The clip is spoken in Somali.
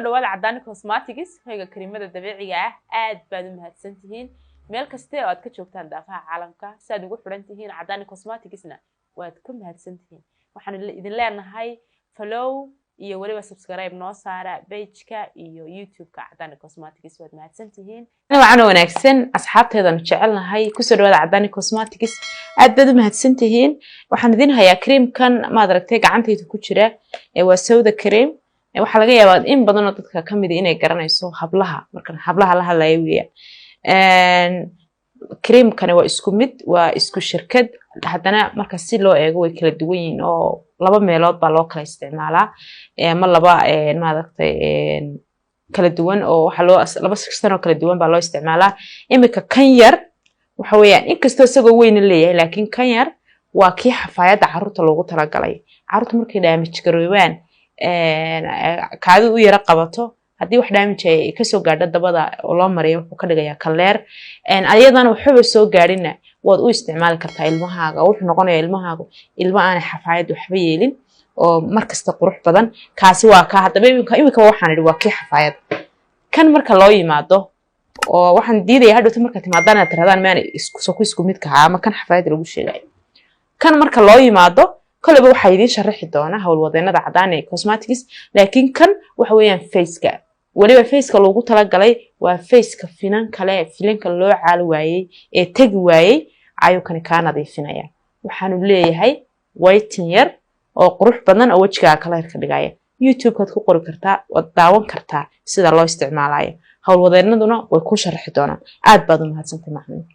dhawaada Cadani Cosmetics hoyga kareemada dabiiciga ah aad baad u mahadsantihiin meel kasta oo aad ka joogtaan daafaha caalamka si aad ugu xiran tihiin Cadani Cosmeticsna waad ku mahadsantihiin waxaan idin leenahay follow iyo waliba subscribe noo saara page-ka iyo YouTube-ka Cadani Cosmetics waad mahadsantihiin waxaan wanaagsan asxaabteedan jecelnahay ku soo dhawaada Cadani Cosmetics aad baad u mahadsantihiin waxaan idin hayaa cream-kan ma aragtay gacantayda ku jira ee waa sawda cream waxa laga yaabaa in badan oo dadka kamid ah inay garanayso hablaha markan hablaha la hadlayo weeyaan cream kan waa isku mid waa isku shirkad hadana marka si loo eego way kala duwan yihiin oo laba meelood baa loo kala isticmaalaa ama laba maaragtay kala duwan oo waxa loo laba sano kala duwan baa loo isticmaalaa imika kan yar waxa weeyaan inkastoo isagoo weyn leeyahay laakiin kan yar waa kii xafaayada carruurta loogu talagalay carruurta markay damage garoobaan kaadu u yara qabato hadii wax damage ay ka soo gaadho dabada oo loo mariyo wuxuu ka dhigayaa kaleer ayadana waxba soo gaarina waad u isticmaali kartaa ilmahaaga wuxuu noqonayaa ilmahaaga ilma aan xafaayad waxba yeelin oo markasta qurux badan kaasi waa ka hadaba imika waxaan idhi waa kii xafaayad kan marka loo yimaado oo waxaan diidayaa hadhow marka timaadana tiradaan maan isku mid ka ama kan xafaayad lagu sheegay kan marka loo yimaado كلبا waxa idin sharaxi doona hawlwadeenada Cadani Cosmetics laakiin kan waxa weeyaan face-ka waliba face-ka loogu tala galay waa face-ka finan kale filanka loo caal waayay ee tagi waayay ayuu kan ka nadiifinaya waxaanu leeyahay whitening yar oo qurux badan oo wajiga kala ka dhigaya YouTube-ka ku qori kartaa oo daawan kartaa sida loo isticmaalayo hawlwadeenaduna way ku sharaxi doonaan aad baad u mahadsantahay maxamed